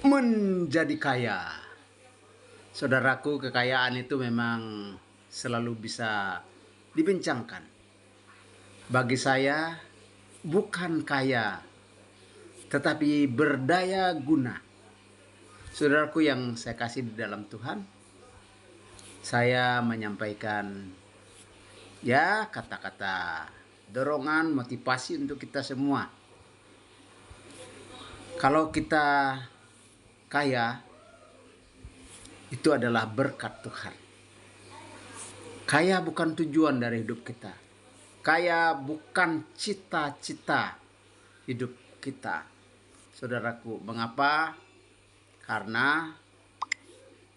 menjadi kaya. Saudaraku, kekayaan itu memang selalu bisa dibincangkan. Bagi saya, bukan kaya, tetapi berdaya guna. Saudaraku yang saya kasih di dalam Tuhan, saya menyampaikan kata-kata dorongan, motivasi untuk kita semua. Kalau kita kaya, itu adalah berkat Tuhan. Kaya bukan tujuan dari hidup kita. Kaya bukan cita-cita hidup kita. Saudaraku, mengapa? Karena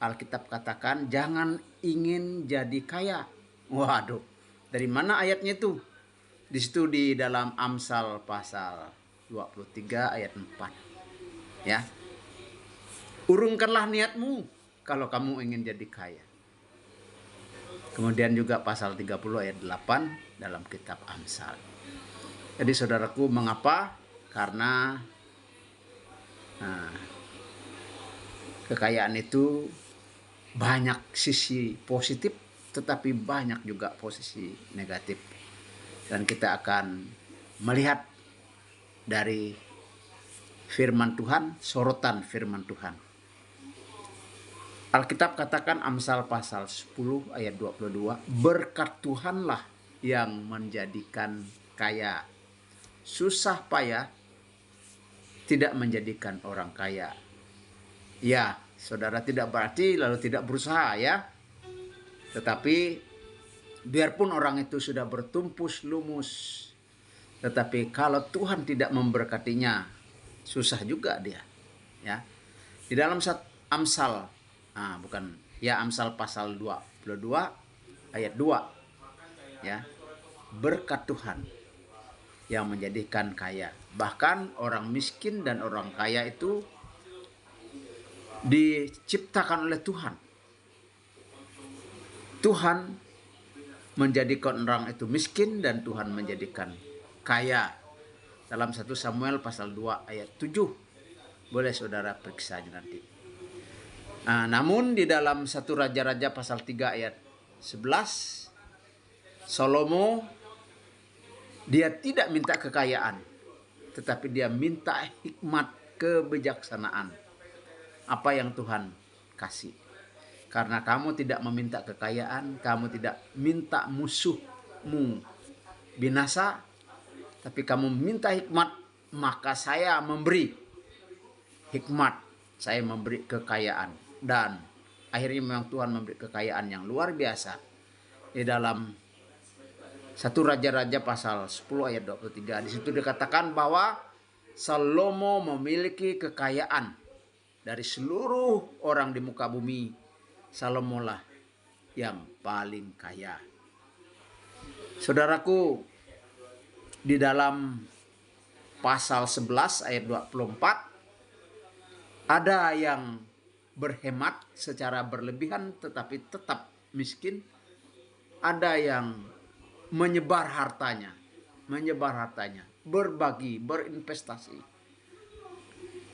Alkitab katakan jangan ingin jadi kaya. Waduh, dari mana ayatnya itu? Di situ di dalam Amsal pasal 23 ayat 4. Ya. Urungkanlah niatmu kalau kamu ingin jadi kaya. Kemudian juga pasal 30 ayat 8 dalam kitab Amsal. Jadi saudaraku, mengapa? Karena kekayaan itu banyak sisi positif, tetapi banyak juga posisi negatif. Dan kita akan melihat dari firman Tuhan, sorotan firman Tuhan. Alkitab katakan Amsal pasal 10 ayat 22, berkat Tuhanlah yang menjadikan kaya. Susah payah tidak menjadikan orang kaya. Ya, saudara, tidak berarti lalu tidak berusaha ya. Tetapi biarpun orang itu sudah bertumpus lumus, tetapi kalau Tuhan tidak memberkatinya, susah juga dia. Ya. Di dalam Amsal Amsal pasal 22 ayat 2. Ya. Berkat Tuhan yang menjadikan kaya. Bahkan orang miskin dan orang kaya itu diciptakan oleh Tuhan. Tuhan menjadikan orang itu miskin dan Tuhan menjadikan kaya. Dalam 1 Samuel pasal 2 ayat 7. Boleh saudara periksa nanti. Namun di dalam 1 Raja-Raja pasal 3 ayat 11, Salomo dia tidak minta kekayaan, tetapi dia minta hikmat, kebijaksanaan. Apa yang Tuhan kasih. Karena kamu tidak meminta kekayaan, kamu tidak minta musuhmu binasa, tapi kamu minta hikmat, maka saya memberi hikmat, saya memberi kekayaan. Dan akhirnya memang Tuhan memberi kekayaan yang luar biasa. Di dalam 1 Raja-Raja pasal 10 ayat 23, di situ dikatakan bahwa Salomo memiliki kekayaan. Dari seluruh orang di muka bumi, Salomo lah yang paling kaya. Saudaraku, di dalam pasal 11 ayat 24, ada yang berhemat secara berlebihan tetapi tetap miskin. Ada yang menyebar hartanya, berbagi, berinvestasi.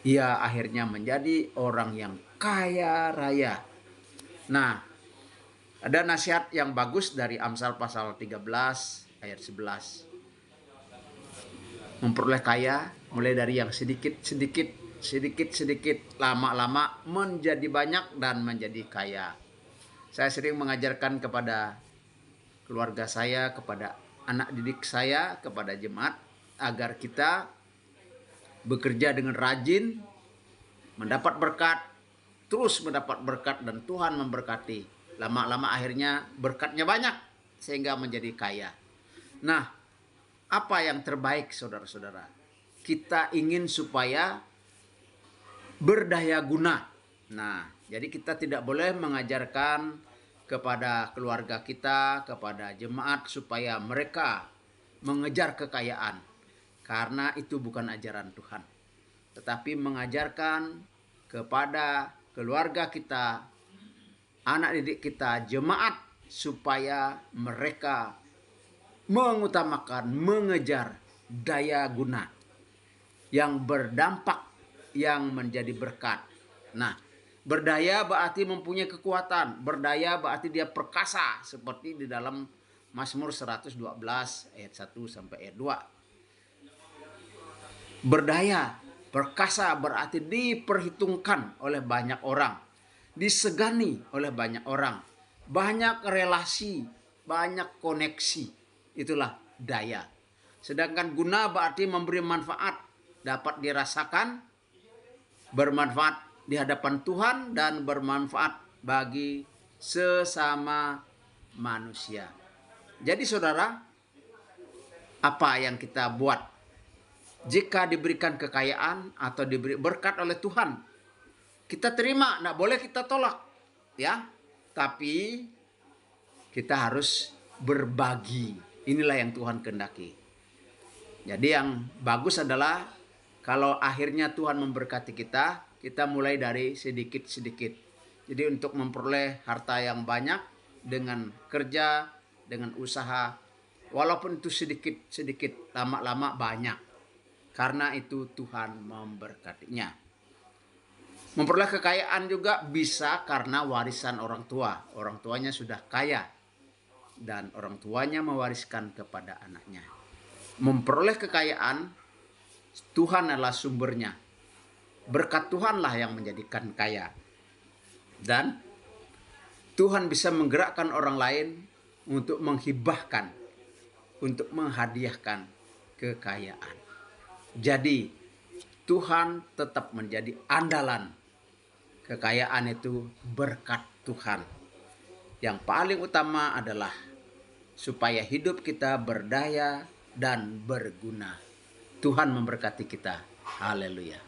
Ia akhirnya menjadi orang yang kaya raya. Nah, ada nasihat yang bagus dari Amsal pasal 13 ayat 11. Memperoleh kaya mulai dari yang sedikit, lama-lama menjadi banyak dan menjadi kaya. Saya sering mengajarkan kepada keluarga saya, kepada anak didik saya, kepada jemaat, agar kita bekerja dengan rajin, mendapat berkat, terus mendapat berkat, dan Tuhan memberkati. Lama-lama akhirnya berkatnya banyak sehingga menjadi kaya. Nah, apa yang terbaik saudara-saudara? Kita ingin supaya berdaya guna. Nah, jadi kita tidak boleh mengajarkan kepada keluarga kita, kepada jemaat supaya mereka mengejar kekayaan. Karena itu bukan ajaran Tuhan. Tetapi mengajarkan kepada keluarga kita, anak didik kita, jemaat, supaya mereka mengutamakan, mengejar daya guna yang berdampak, yang menjadi berkat. Nah, berdaya berarti mempunyai kekuatan. Berdaya berarti dia perkasa. Seperti di dalam Mazmur 112 ayat 1 sampai ayat 2. Berdaya, perkasa berarti diperhitungkan oleh banyak orang. Disegani oleh banyak orang. Banyak relasi, banyak koneksi. Itulah daya. Sedangkan guna berarti memberi manfaat. Dapat dirasakan, bermanfaat di hadapan Tuhan dan bermanfaat bagi sesama manusia. Jadi saudara, apa yang kita buat jika diberikan kekayaan atau diberi berkat oleh Tuhan, kita terima, nggak boleh kita tolak, ya. Tapi kita harus berbagi. Inilah yang Tuhan kehendaki. Jadi yang bagus adalah kalau akhirnya Tuhan memberkati kita, kita mulai dari sedikit-sedikit. Jadi untuk memperoleh harta yang banyak dengan kerja, dengan usaha, walaupun itu sedikit-sedikit, lama-lama banyak. Karena itu Tuhan memberkatinya. Memperoleh kekayaan juga bisa karena warisan orang tua. Orang tuanya sudah kaya dan orang tuanya mewariskan kepada anaknya. Memperoleh kekayaan, Tuhan adalah sumbernya. Berkat Tuhanlah yang menjadikan kaya. Dan Tuhan bisa menggerakkan orang lain untuk menghibahkan, untuk menghadiahkan kekayaan. Jadi Tuhan tetap menjadi andalan. Kekayaan itu berkat Tuhan. Yang paling utama adalah supaya hidup kita berdaya dan berguna. Tuhan memberkati kita. Haleluya.